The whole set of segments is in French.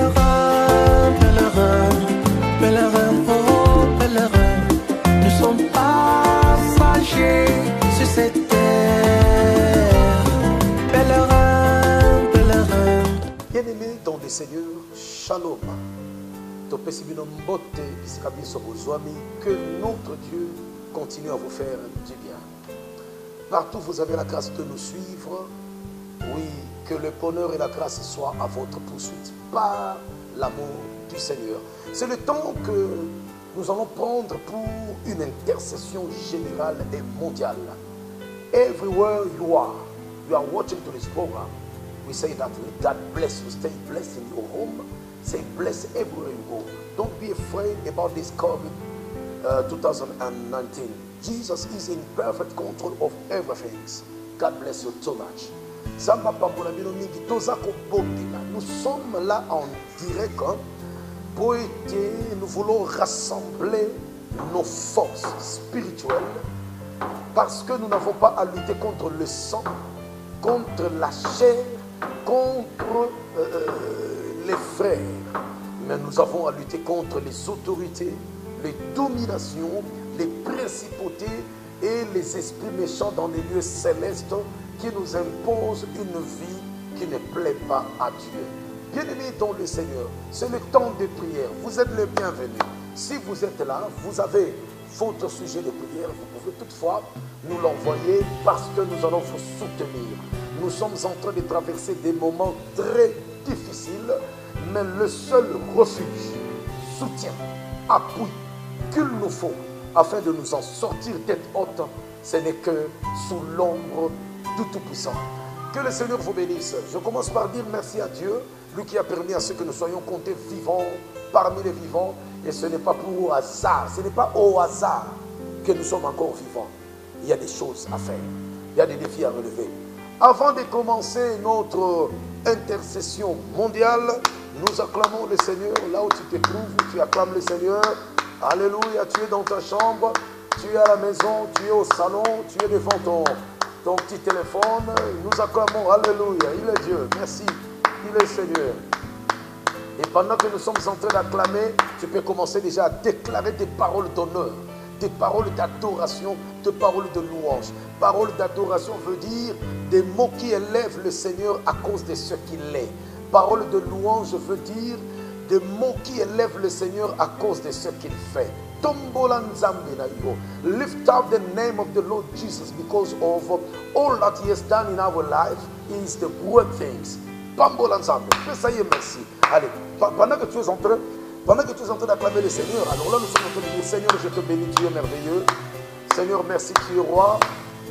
Pèlerin, pèlerin, pèlerin, oh pèlerin, nous sommes passagers sur cette terre. Pèlerin, pèlerin. Bien-aimés dans le Seigneur, Shalom. Que notre Dieu continue à vous faire du bien. Partout vous avez la grâce de nous suivre. Oui, que le bonheur et la grâce soient à votre poursuite par l'amour du Seigneur. C'est le temps que nous allons prendre pour une intercession générale et mondiale. Everywhere you are watching to this program. We say that God bless you. Stay blessed in your home. Say bless everywhere you go. Don't be afraid about this COVID 2019. Jesus is in perfect control of everything. God bless you so much. Nous sommes là en direct pour nous voulons rassembler nos forces spirituelles parce que nous n'avons pas à lutter contre le sang, contre la chair, contre les frères, mais nous avons à lutter contre les autorités, les dominations, les principautés et les esprits méchants dans les lieux célestes qui nous imposent une vie qui ne plaît pas à Dieu. Bien-aimés dans le Seigneur, c'est le temps de prière. Vous êtes les bienvenus. Si vous êtes là, vous avez votre sujet de prière, vous pouvez toutefois nous l'envoyer parce que nous allons vous soutenir. Nous sommes en train de traverser des moments très difficiles, mais le seul refuge, soutien, appui qu'il nous faut afin de nous en sortir tête haute, ce n'est que sous l'ombre du Tout-Puissant. Que le Seigneur vous bénisse. Je commence par dire merci à Dieu, lui qui a permis à ce que nous soyons comptés vivants parmi les vivants. Et ce n'est pas pour hasard, ce n'est pas au hasard que nous sommes encore vivants. Il y a des choses à faire, il y a des défis à relever. Avant de commencer notre intercession mondiale, nous acclamons le Seigneur là où tu te trouves, tu acclames le Seigneur. Alléluia, tu es dans ta chambre, tu es à la maison, tu es au salon, tu es devant ton petit téléphone. Nous acclamons, alléluia, il est Dieu, merci, il est Seigneur. Et pendant que nous sommes en train d'acclamer, tu peux commencer déjà à déclarer des paroles d'honneur, des paroles d'adoration, des paroles de louange. Parole d'adoration veut dire des mots qui élèvent le Seigneur à cause de ce qu'il est. Parole de louange veut dire des mots qui élèvent le Seigneur à cause de ce qu'il fait. Lift up the name of the Lord Jesus because of all that he has done in our life is the good things. Pambola Nzambe, fais ça y est, merci. Allez, pendant que tu es en train d'acclamer le Seigneur, alors là nous sommes en train de dire Seigneur, je te bénis, tu es merveilleux. Seigneur, merci, tu es roi.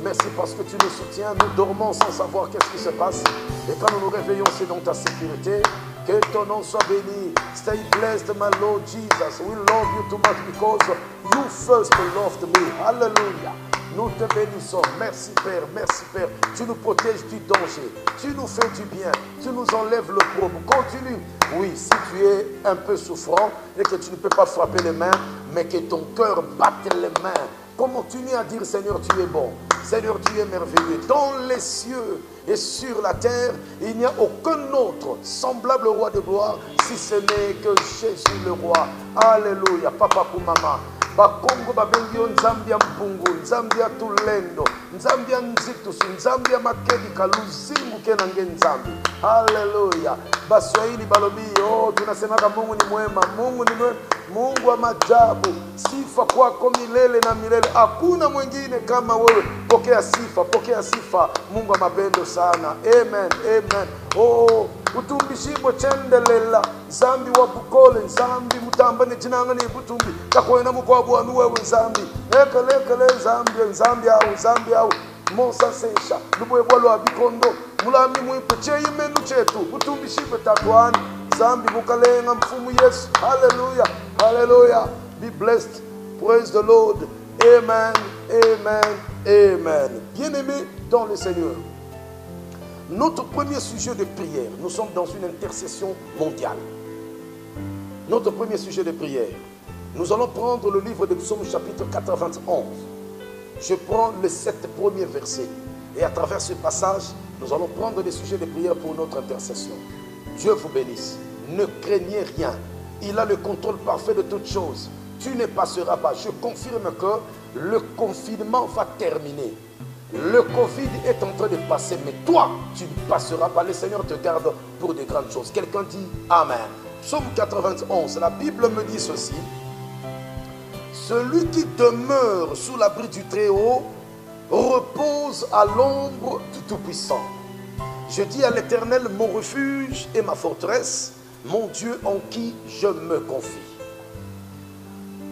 Merci parce que tu nous soutiens. Nous dormons sans savoir qu'est-ce qui se passe. Et quand nous nous réveillons, c'est dans ta sécurité. Que ton nom soit béni. Stay blessed, my Lord Jesus. We love you too much because you first loved me. Hallelujah. Nous te bénissons. Merci Père, merci Père. Tu nous protèges du danger. Tu nous fais du bien. Tu nous enlèves le problème. Continue. Oui, si tu es un peu souffrant et que tu ne peux pas frapper les mains, mais que ton cœur batte les mains. Continue à dire Seigneur, tu es bon. Seigneur, tu es merveilleux. Dans les cieux et sur la terre, il n'y a aucun autre semblable au roi de gloire, si ce n'est que Jésus le roi. Alléluia. Papa pour maman. Bakongo babengio Nzambia mpungu, Nzambia tulendo, Nzambia nzitusu, Nzambia makedi kaluzingu kenange Nzambi. Haleluya. Baswahili balobi, oh tunasemaka Mungu ni mwema, Mungu ni mwema, Mungu wa maajabu. Sifa kwako milele na milele. Hakuna mwingine kama wewe. Pokea sifa, pokea sifa. Mungu wa mapendo sana. Amen, amen. Oh, utumbishimbo chendelela. Nzambi wa bukole, Nzambi mutambane jinanga ni butumbi. Kakwena mukwabu anu wewe Nzambi. Lekele Nzambi, Nzambi au. Monsa sesha. Lubwe bwalo abikondo. Mulami mwipe cheye menu chetu. Utumbishimbo tatwani. Nzambi bukalenga mfumu Yesu. Hallelujah, hallelujah. Be blessed. Praise the Lord. Amen, amen, amen. Bien-aimés dans le Seigneur. Notre premier sujet de prière, nous sommes dans une intercession mondiale. Notre premier sujet de prière, nous allons prendre le livre de Psaume chapitre 91. Je prends les 7 premiers versets. Et à travers ce passage, nous allons prendre des sujets de prière pour notre intercession. Dieu vous bénisse. Ne craignez rien. Il a le contrôle parfait de toutes choses. Tu ne passeras pas. Je confirme que le confinement va terminer. Le Covid est en train de passer, mais toi, tu ne passeras pas. Le Seigneur te garde pour de grandes choses. Quelqu'un dit Amen. Psaume 91, la Bible me dit ceci. Celui qui demeure sous l'abri du Très-Haut repose à l'ombre du Tout-Puissant. Je dis à l'Éternel, mon refuge et ma forteresse, mon Dieu en qui je me confie.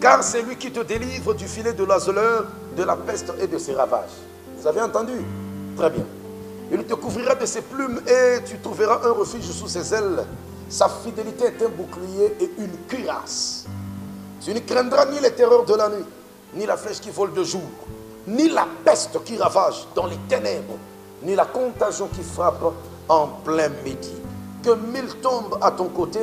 Car c'est lui qui te délivre du filet de l'oiseleur, de la peste et de ses ravages. Vous avez entendu? Très bien. Il te couvrira de ses plumes et tu trouveras un refuge sous ses ailes. Sa fidélité est un bouclier et une cuirasse. Tu ne craindras ni les terreurs de la nuit, ni la flèche qui vole de jour, ni la peste qui ravage dans les ténèbres, ni la contagion qui frappe en plein midi. Que 1000 tombent à ton côté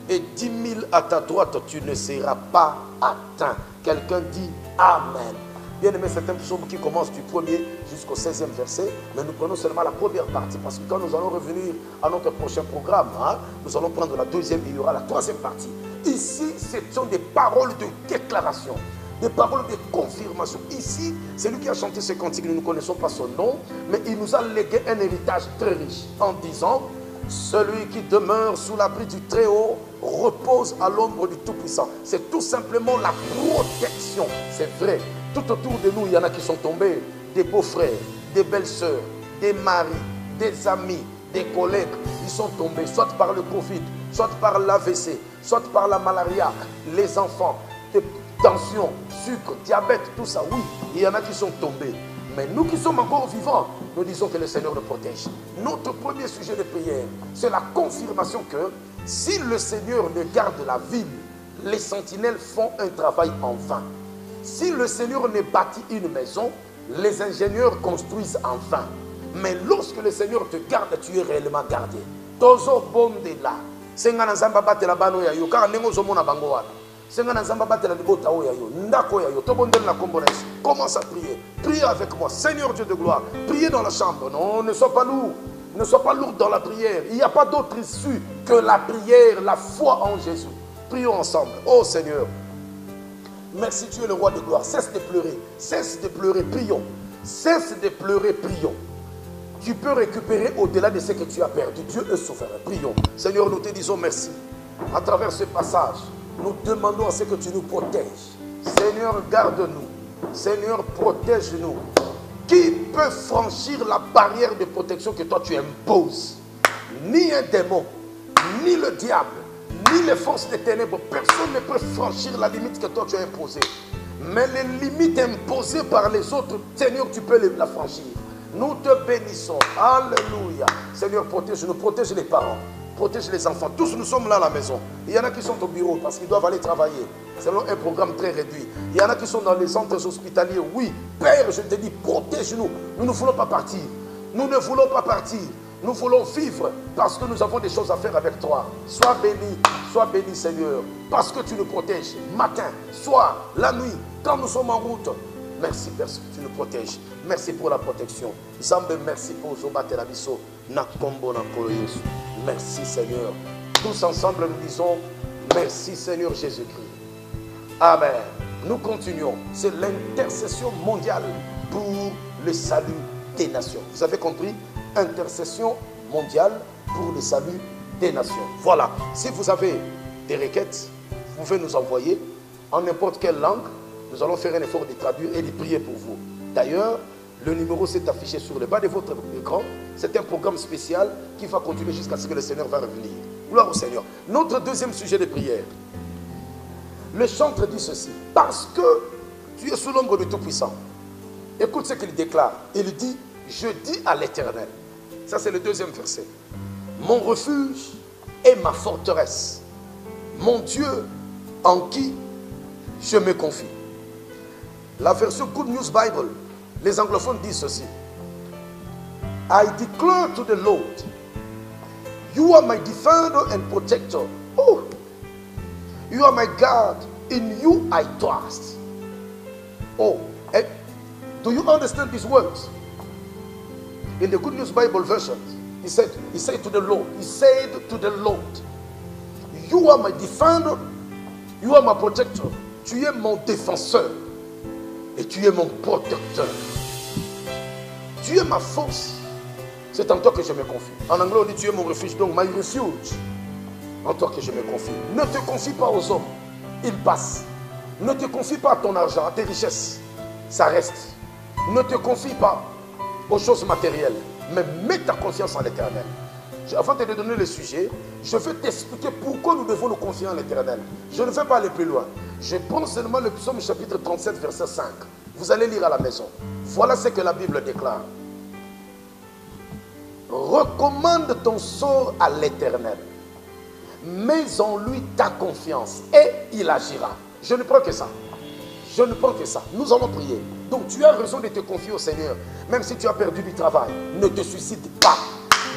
et 10 000 à ta droite, tu ne seras pas atteint. Quelqu'un dit Amen. Bien aimé, c'est un psaume qui commence du 1er jusqu'au 16e verset, mais nous prenons seulement la première partie, parce que quand nous allons revenir à notre prochain programme, nous allons prendre la deuxième et il y aura la troisième partie. Ici, ce sont des paroles de déclaration, des paroles de confirmation. Ici, c'est lui qui a chanté ce cantique, nous ne connaissons pas son nom, mais il nous a légué un héritage très riche en disant: celui qui demeure sous l'abri du Très-Haut repose à l'ombre du Tout-Puissant. C'est tout simplement la protection, c'est vrai. Tout autour de nous, il y en a qui sont tombés, des beaux-frères, des belles-sœurs, des maris, des amis, des collègues. Ils sont tombés, soit par le Covid, soit par l'AVC, soit par la malaria, les enfants, des tensions, sucre, diabète, tout ça. Oui, il y en a qui sont tombés. Mais nous qui sommes encore vivants, nous disons que le Seigneur nous protège. Notre premier sujet de prière, c'est la confirmation que si le Seigneur ne garde la ville, les sentinelles font un travail en vain. Si le Seigneur ne bâtit une maison, les ingénieurs construisent en vain. Mais lorsque le Seigneur te garde, tu es réellement gardé. Tozo bombe de là. Senga nzamba batela bano ya yo car nengo zomona bango wana. Senga nzamba batela libota o ya yo ndako ya yo to bondel na kombones. Commence à prier. Priez avec moi. Seigneur Dieu de gloire, priez dans la chambre. Non, ne sois pas lourd. Ne sois pas lourd dans la prière. Il n'y a pas d'autre issue que la prière, la foi en Jésus. Prions ensemble. Oh Seigneur, merci, tu es le roi de gloire. Cesse de pleurer, prions. Cesse de pleurer, prions. Tu peux récupérer au-delà de ce que tu as perdu. Dieu est souverain, prions. Seigneur, nous te disons merci. À travers ce passage, nous demandons à ce que tu nous protèges. Seigneur, garde-nous. Seigneur, protège-nous. Qui peut franchir la barrière de protection que toi tu imposes? Ni un démon, ni le diable, ni les forces des ténèbres. Personne ne peut franchir la limite que toi tu as imposée. Mais les limites imposées par les autres, Seigneur, tu peux la franchir. Nous te bénissons. Alléluia. Seigneur, protège-nous, protège les parents, protège les enfants. Tous nous sommes là à la maison. Il y en a qui sont au bureau parce qu'ils doivent aller travailler selon un programme très réduit. Il y en a qui sont dans les centres hospitaliers. Oui, Père, je te dis, protège-nous. Nous ne voulons pas partir. Nous ne voulons pas partir. Nous voulons vivre parce que nous avons des choses à faire avec toi. Sois béni Seigneur, parce que tu nous protèges matin, soir, la nuit, quand nous sommes en route. Merci Père, tu nous protèges. Merci pour la protection. Zambe, merci pour Zobatela Biso. Nakombo Nakolo Yesu. Merci Seigneur. Tous ensemble nous disons merci Seigneur Jésus-Christ. Amen. Nous continuons. C'est l'intercession mondiale pour le salut des nations. Vous avez compris? Intercession mondiale pour le salut des nations. Voilà. Si vous avez des requêtes, vous pouvez nous envoyer en n'importe quelle langue. Nous allons faire un effort de traduire et de prier pour vous. D'ailleurs, le numéro s'est affiché sur le bas de votre écran. C'est un programme spécial qui va continuer jusqu'à ce que le Seigneur va revenir. Gloire au Seigneur. Notre deuxième sujet de prière. Le chantre dit ceci. Parce que tu es sous l'ombre du Tout-Puissant. Écoute ce qu'il déclare. Il dit, je dis à l'Éternel. Ça c'est le deuxième verset. Mon refuge est ma forteresse. Mon Dieu en qui je me confie. La version Good News Bible, les anglophones disent ceci. I declare to the Lord, you are my defender and protector. Oh, you are my God, in you I trust. Oh, do you understand these words? In the Good News Bible version, he said to the Lord, You are my defender. You are my protector. Tu es mon défenseur. Et tu es mon protecteur. Tu es ma force. C'est en toi que je me confie. En anglais, on dit tu es mon refuge. Donc, my refuge. En toi que je me confie. Ne te confie pas aux hommes. Ils passent. Ne te confie pas à ton argent, à tes richesses. Ça reste. Ne te confie pas aux choses matérielles. Mais mets ta confiance en l'Éternel. Avant de te donner le sujet, je vais t'expliquer pourquoi nous devons nous confier en l'Éternel. Je ne vais pas aller plus loin. Je prends seulement le psaume chapitre 37, verset 5. Vous allez lire à la maison. Voilà ce que la Bible déclare. Recommande ton sort à l'Éternel. Mets en lui ta confiance et il agira. Je ne prends que ça. Je ne prends que ça. Nous allons prier. Donc tu as raison de te confier au Seigneur. Même si tu as perdu du travail, ne te suicide pas.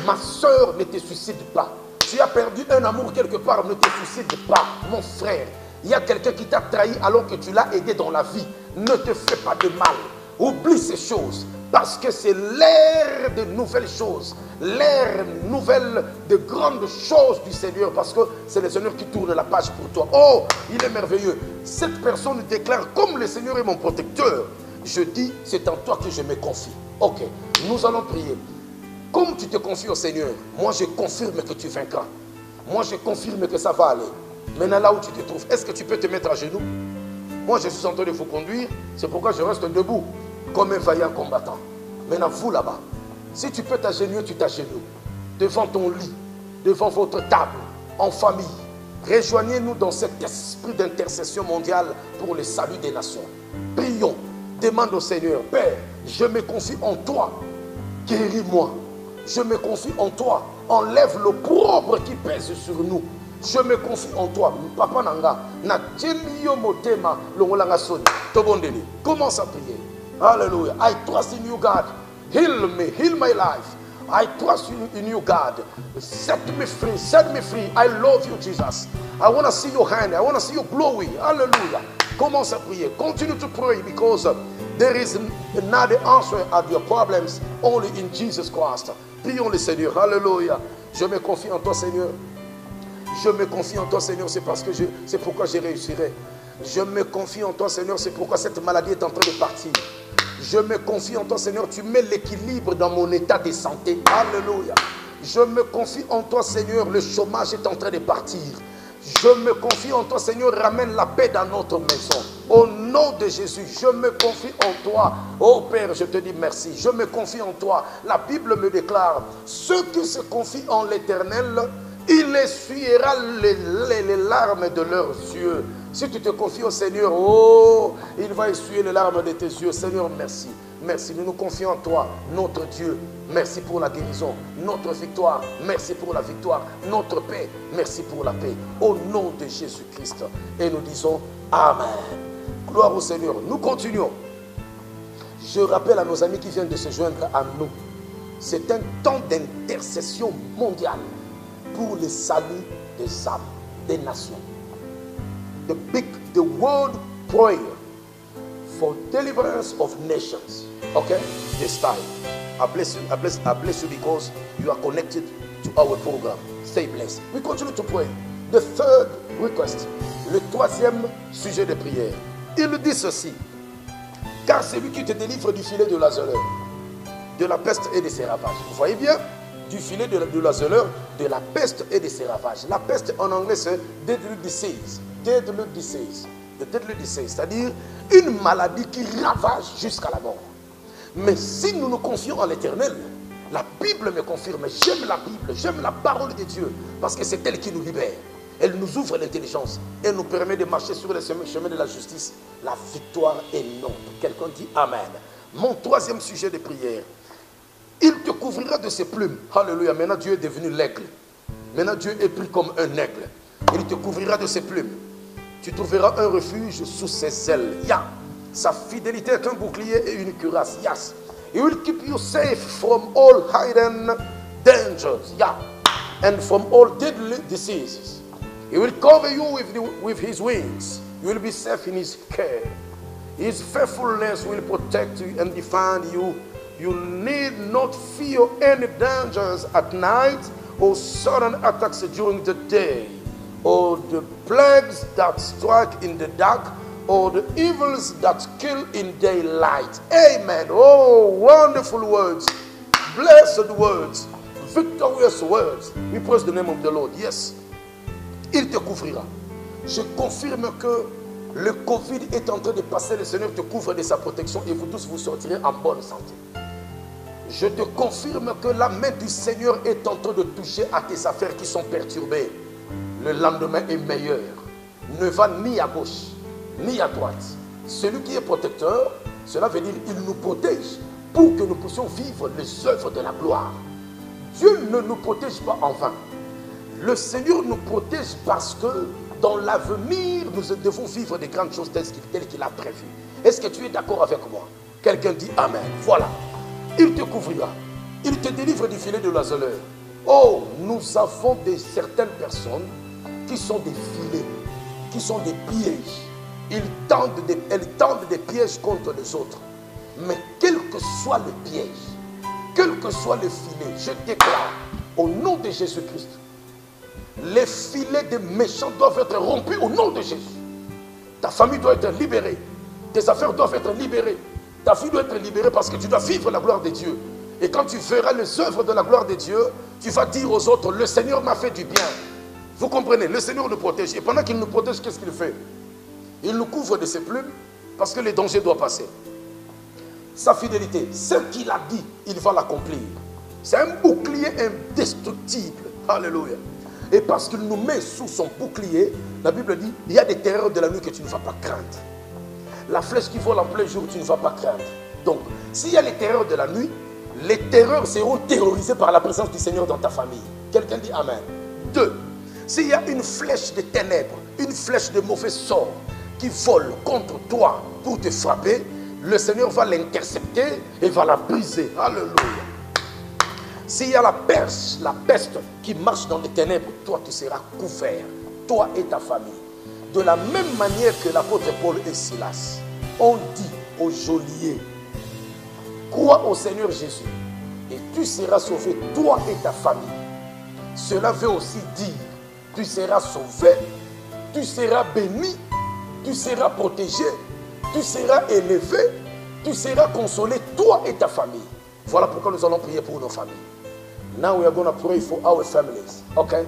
Ma soeur, ne te suicide pas. Tu as perdu un amour quelque part, ne te suicide pas. Mon frère, il y a quelqu'un qui t'a trahi alors que tu l'as aidé dans la vie. Ne te fais pas de mal. Oublie ces choses. Parce que c'est l'ère de nouvelles choses. L'ère nouvelle de grandes choses du Seigneur. Parce que c'est le Seigneur qui tourne la page pour toi. Oh, il est merveilleux. Cette personne déclare, comme le Seigneur est mon protecteur, je dis, c'est en toi que je me confie. Ok, nous allons prier. Comme tu te confies au Seigneur, moi je confirme que tu vaincras. Moi je confirme que ça va aller. Maintenant là où tu te trouves, est-ce que tu peux te mettre à genoux? Moi je suis en train de vous conduire, c'est pourquoi je reste debout, comme un vaillant combattant. Maintenant vous là-bas, si tu peux t'agenouiller, tu t'agenouilles. Devant ton lit, devant votre table, en famille. Rejoignez-nous dans cet esprit d'intercession mondiale pour le salut des nations. Prions, demande au Seigneur, Père, je me confie en toi, guéris-moi. Je me confie en toi. Enlève l'opprobre qui pèse sur nous. Je me confie en toi. Papa Nanga, na tjelio motema longolanga soni. Tobondeli. Commence à prier. Hallelujah. I trust in you, God. Heal me. Heal my life. I trust in you, God. Set me free. Set me free. I love you, Jesus. I want to see your hand. I want to see your glory. Hallelujah. Commence à prier. Continue to pray because there is another answer at your problems only in Jesus Christ. Prions le Seigneur. Alléluia. Je me confie en toi, Seigneur. Je me confie en toi, Seigneur. C'est parce que c'est pourquoi je réussirai. Je me confie en toi, Seigneur. C'est pourquoi cette maladie est en train de partir. Je me confie en toi, Seigneur. Tu mets l'équilibre dans mon état de santé. Alléluia. Je me confie en toi, Seigneur. Le chômage est en train de partir. Je me confie en toi, Seigneur, ramène la paix dans notre maison. Au nom de Jésus, je me confie en toi. Oh Père, je te dis merci. Je me confie en toi. La Bible me déclare, ceux qui se confient en l'Éternel, il essuiera les larmes de leurs yeux. Si tu te confies au Seigneur, oh, il va essuyer les larmes de tes yeux. Seigneur, merci. Merci, nous nous confions en toi, notre Dieu. Merci pour la guérison, notre victoire. Merci pour la victoire, notre paix. Merci pour la paix. Au nom de Jésus-Christ. Et nous disons Amen. Gloire au Seigneur. Nous continuons. Je rappelle à nos amis qui viennent de se joindre à nous. C'est un temps d'intercession mondiale pour le salut des âmes, des nations. The world prayer for deliverance of nations. Okay? This time. I bless you because you are connected to our program. Stay blessed. We continue to pray. The third request. Le troisième sujet de prière. Il dit ceci. Car c'est lui qui te délivre du filet de l'azoleur, de la peste et de ses ravages. Vous voyez bien? Du filet de l'azoleur, de la peste et de ses ravages. La peste en anglais c'est deadly disease. Deadly disease. The deadly disease, c'est-à-dire une maladie qui ravage jusqu'à la mort. Mais si nous nous confions en l'Éternel, la Bible me confirme, j'aime la Bible, j'aime la parole de Dieu, parce que c'est elle qui nous libère. Elle nous ouvre l'intelligence, elle nous permet de marcher sur le chemin de la justice. La victoire est nôtre. Quelqu'un dit Amen. Mon troisième sujet de prière, il te couvrira de ses plumes. Alléluia, maintenant Dieu est devenu l'aigle. Maintenant Dieu est pris comme un aigle. Il te couvrira de ses plumes. Tu trouveras un refuge sous ses ailes. Yeah. Sa fidélité est un bouclier et une cuirasse. Yes. He will keep you safe from all hidden dangers. Yeah. And from all deadly diseases. He will cover you with his wings. You will be safe in his care. His faithfulness will protect you and defend you. You need not fear any dangers at night or sudden attacks during the day. or the plagues that strike in the dark, or the evils that kill in daylight. Amen. Oh, wonderful words, blessed words, victorious words. We praise the name of the Lord. Yes, il te couvrira. Je confirme que le Covid est en train de passer. Le Seigneur te couvre de sa protection et vous tous vous sortirez en bonne santé. Je te confirme que la main du Seigneur est en train de toucher à tes affaires qui sont perturbées. Le lendemain est meilleur. Ne va ni à gauche, ni à droite. Celui qui est protecteur, cela veut dire qu'il nous protège pour que nous puissions vivre les œuvres de la gloire. Dieu ne nous protège pas en vain. Le Seigneur nous protège parce que dans l'avenir, nous devons vivre des grandes choses telles qu'il a prévues. Est-ce que tu es d'accord avec moi? Quelqu'un dit Amen. Voilà. Il te couvrira. Il te délivre du filet de l'oiseleur. Oh, nous avons certaines personnes qui sont des filets, qui sont des pièges. Elles tendent des pièges contre les autres. Mais quel que soit le piège, quel que soit le filet, je déclare au nom de Jésus-Christ, les filets des méchants doivent être rompus au nom de Jésus. Ta famille doit être libérée. Tes affaires doivent être libérées. Ta vie doit être libérée parce que tu dois vivre la gloire de Dieu. Et quand tu verras les œuvres de la gloire de Dieu, tu vas dire aux autres, le Seigneur m'a fait du bien. Vous comprenez, le Seigneur nous protège. Et pendant qu'il nous protège, qu'est-ce qu'il fait? Il nous couvre de ses plumes parce que les dangers doivent passer. Sa fidélité, ce qu'il a dit, il va l'accomplir. C'est un bouclier indestructible. Alléluia. Et parce qu'il nous met sous son bouclier, la Bible dit, il y a des terreurs de la nuit que tu ne vas pas craindre. La flèche qui vole en plein jour, tu ne vas pas craindre. Donc, s'il y a les terreurs de la nuit, les terreurs seront terrorisées par la présence du Seigneur dans ta famille. Quelqu'un dit Amen. 2. S'il y a une flèche de ténèbres, une flèche de mauvais sort qui vole contre toi pour te frapper, le Seigneur va l'intercepter et va la briser. Alléluia. S'il y a la peste qui marche dans les ténèbres, toi tu seras couvert, toi et ta famille. De la même manière que l'apôtre Paul et Silas ont dit au geôlier, crois au Seigneur Jésus et tu seras sauvé, toi et ta famille. Cela veut aussi dire, tu seras sauvé, tu seras béni, tu seras protégé, tu seras élevé, tu seras consolé, toi et ta famille. Voilà pourquoi nous allons prier pour nos familles. Now we are going to pray for our families, okay?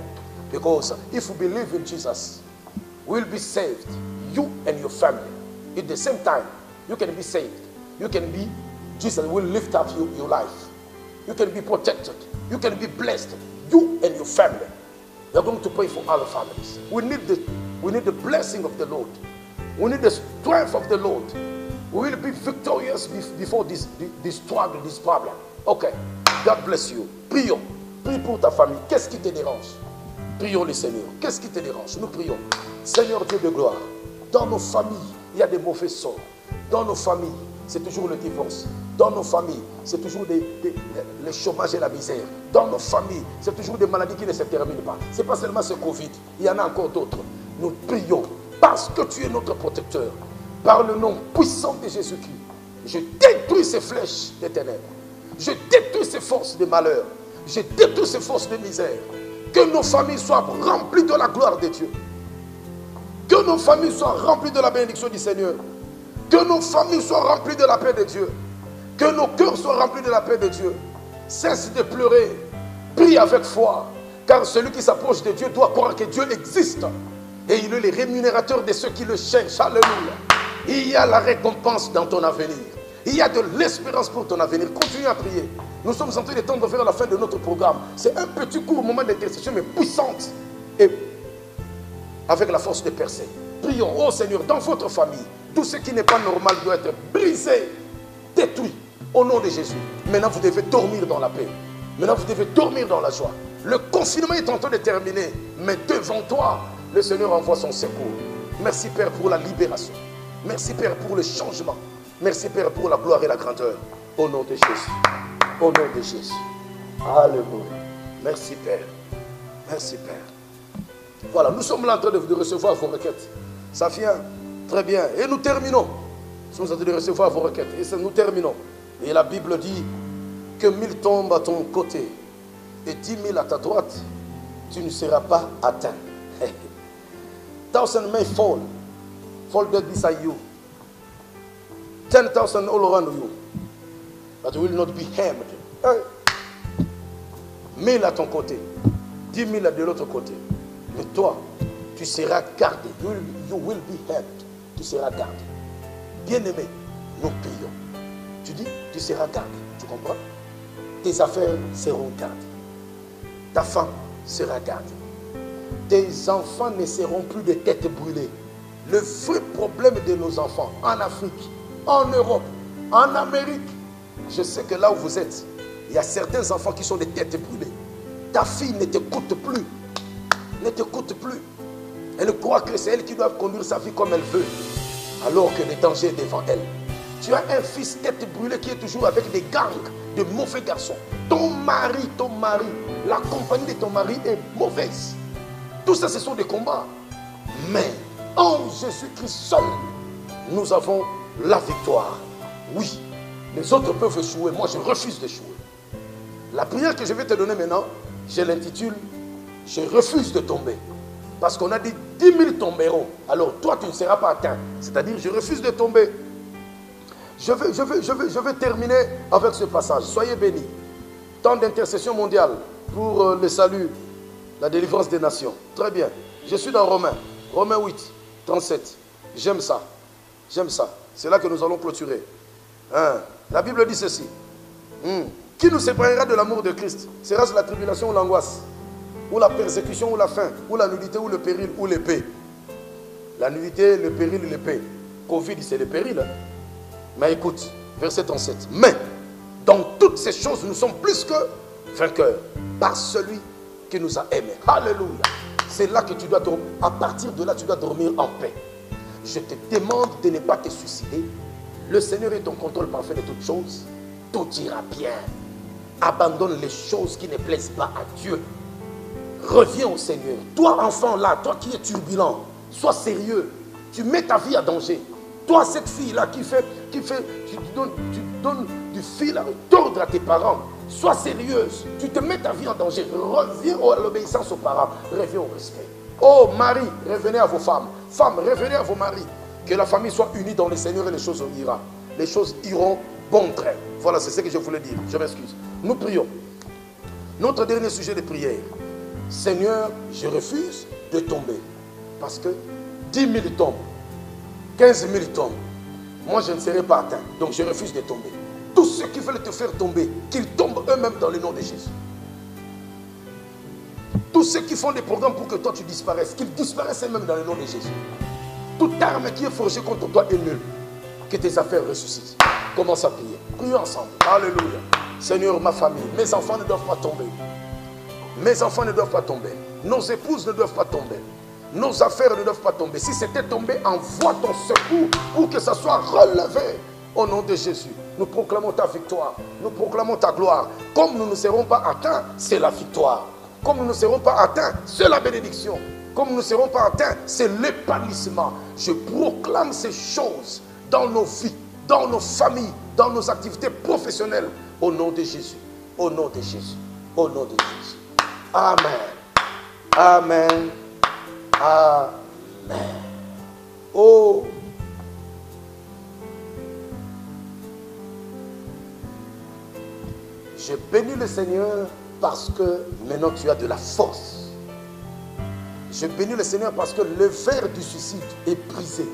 Because if we believe in Jesus, we'll be saved, you and your family. At the same time, you can be saved. You can be, Jesus will lift up your life. You can be protected. You can be blessed, you and your family. We are going to pray for our families. We need the blessing of the Lord. We need the strength of the Lord. We will be victorious before this struggle, this problem. Okay, God bless you. Prions. Prie pour ta famille. Qu'est-ce qui te dérange? Prions le Seigneur. Qu'est-ce qui te dérange? Nous prions. Seigneur Dieu de gloire, dans nos familles, il y a des mauvais sorts. Dans nos familles, c'est toujours le divorce. Dans nos familles, c'est toujours le chômage et la misère. Dans nos familles, c'est toujours des maladies qui ne se terminent pas. Ce n'est pas seulement ce Covid, il y en a encore d'autres. Nous prions parce que tu es notre protecteur. Par le nom puissant de Jésus-Christ, je détruis ces flèches des ténèbres. Je détruis ces forces de malheur. Je détruis ces forces de misère. Que nos familles soient remplies de la gloire de Dieu. Que nos familles soient remplies de la bénédiction du Seigneur. Que nos familles soient remplies de la paix de Dieu. Que nos cœurs soient remplis de la paix de Dieu. Cesse de pleurer. Prie avec foi. Car celui qui s'approche de Dieu doit croire que Dieu existe. Et il est le rémunérateur de ceux qui le cherchent. Alléluia. Il y a la récompense dans ton avenir. Il y a de l'espérance pour ton avenir. Continue à prier. Nous sommes en train de tendre vers la fin de notre programme. C'est un petit court moment d'intercession, mais puissante. Et avec la force de percer. Prions, oh Seigneur, dans votre famille, tout ce qui n'est pas normal doit être brisé, détruit, au nom de Jésus. Maintenant, vous devez dormir dans la paix. Maintenant, vous devez dormir dans la joie. Le confinement est en train de terminer, mais devant toi, le Seigneur envoie son secours. Merci, Père, pour la libération. Merci, Père, pour le changement. Merci, Père, pour la gloire et la grandeur. Au nom de Jésus. Au nom de Jésus. Alléluia. Merci, Père. Merci, Père. Voilà, nous sommes là en train de recevoir vos requêtes. Ça vient très bien. Et nous terminons. Nous sommes en train de recevoir vos requêtes. Et ça, nous terminons. Et la Bible dit que 1000 tombent à ton côté et 10 000 à ta droite, tu ne seras pas atteint. 1,000 may fall dead beside you. 10,000 all around you, but you will not be harmed. 1000 à ton côté, 10 000 de l'autre côté. Mais toi, tu seras gardé. You will be helped. Tu seras gardé. Bien-aimé, nous prions. Tu dis, tu seras gardé. Tu comprends? Tes affaires seront gardées. Ta femme sera gardée. Tes enfants ne seront plus de tête brûlée. Le vrai problème de nos enfants en Afrique, en Europe, en Amérique, je sais que là où vous êtes, il y a certains enfants qui sont des têtes brûlées. Ta fille ne t'écoute plus. Ne t'écoute plus. Elle croit que c'est elle qui doit conduire sa vie comme elle veut, alors que le danger est devant elle. Tu as un fils tête brûlée qui est toujours avec des gangs de mauvais garçons. Ton mari, la compagnie de ton mari est mauvaise. Tout ça, ce sont des combats. Mais en Jésus-Christ seul, nous avons la victoire. Oui, les autres peuvent échouer. Moi, je refuse d'échouer. La prière que je vais te donner maintenant, je l'intitule « Je refuse de tomber ». Parce qu'on a dit 10 000 tomberont. Alors toi, tu ne seras pas atteint. C'est-à-dire, je refuse de tomber. Je vais terminer avec ce passage. Soyez bénis. Temps d'intercession mondiale pour le salut, la délivrance des nations. Très bien. Je suis dans Romains. Romains 8, 37. J'aime ça. J'aime ça. C'est là que nous allons clôturer. La Bible dit ceci. Qui nous séparera de l'amour de Christ? Sera-ce la tribulation ou l'angoisse? Ou la persécution ou la faim? Ou la nudité ou le péril ou l'épée? La nudité, le péril, l'épée. Covid, c'est le péril. Hein? Mais écoute, verset 37. Mais dans toutes ces choses, nous sommes plus que vainqueurs par celui qui nous a aimés. Alléluia. C'est là que tu dois dormir. À partir de là, tu dois dormir en paix. Je te demande de ne pas te suicider. Le Seigneur est en contrôle parfait de toutes choses. Tout ira bien. Abandonne les choses qui ne plaisent pas à Dieu. Reviens au Seigneur. Toi, enfant là, toi qui es turbulent, sois sérieux. Tu mets ta vie à danger. Toi, cette fille-là tu donnes du fil à retordre à tes parents. Sois sérieuse. Tu te mets ta vie en danger. Reviens à l'obéissance aux parents. Reviens au respect. Oh, mari, revenez à vos femmes. Femmes, revenez à vos maris. Que la famille soit unie dans le Seigneur et les choses iront. Les choses iront bon train. Voilà, c'est ce que je voulais dire. Je m'excuse. Nous prions. Notre dernier sujet de prière. Seigneur, je refuse de tomber. Parce que 10 000 tombent. 15 000 tombent. Moi, je ne serai pas atteint. Donc, je refuse de tomber. Tous ceux qui veulent te faire tomber, qu'ils tombent eux-mêmes dans le nom de Jésus. Tous ceux qui font des programmes pour que toi tu disparaisses, qu'ils disparaissent eux-mêmes dans le nom de Jésus. Toute arme qui est forgée contre toi est nulle. Que tes affaires ressuscitent. Commence à prier. Prions ensemble. Alléluia. Seigneur, ma famille, mes enfants ne doivent pas tomber. Mes enfants ne doivent pas tomber. Nos épouses ne doivent pas tomber. Nos affaires ne doivent pas tomber. Si c'était tombé, envoie ton secours pour que ça soit relevé. Au nom de Jésus, nous proclamons ta victoire. Nous proclamons ta gloire. Comme nous ne serons pas atteints, c'est la victoire. Comme nous ne serons pas atteints, c'est la bénédiction. Comme nous ne serons pas atteints, c'est l'épanouissement. Je proclame ces choses dans nos vies, dans nos familles, dans nos activités professionnelles. Au nom de Jésus. Au nom de Jésus. Au nom de Jésus. Amen. Amen. Amen. Oh. Je bénis le Seigneur parce que maintenant tu as de la force. Je bénis le Seigneur parce que le ver du suicide est brisé.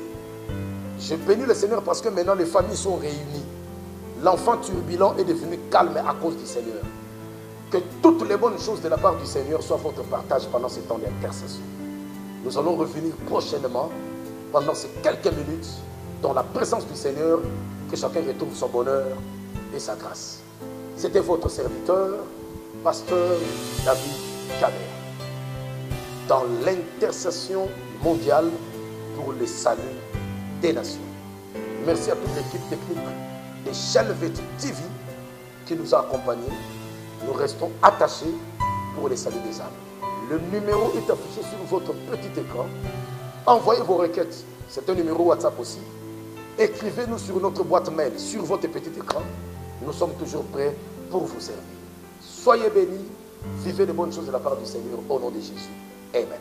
Je bénis le Seigneur parce que maintenant les familles sont réunies. L'enfant turbulent est devenu calme à cause du Seigneur. Que toutes les bonnes choses de la part du Seigneur soient votre partage pendant ces temps d'intercession. Nous allons revenir prochainement, pendant ces quelques minutes, dans la présence du Seigneur, que chacun retrouve son bonheur et sa grâce. C'était votre serviteur, Pasteur David Kader, dans l'intercession mondiale pour le salut des nations. Merci à toute l'équipe technique de Chelvet TV qui nous a accompagnés. Nous restons attachés pour le salut des âmes. Le numéro est affiché sur votre petit écran. Envoyez vos requêtes. C'est un numéro WhatsApp aussi. Écrivez-nous sur notre boîte mail, sur votre petit écran. Nous sommes toujours prêts pour vous servir. Soyez bénis. Vivez de bonnes choses de la part du Seigneur au nom de Jésus. Amen.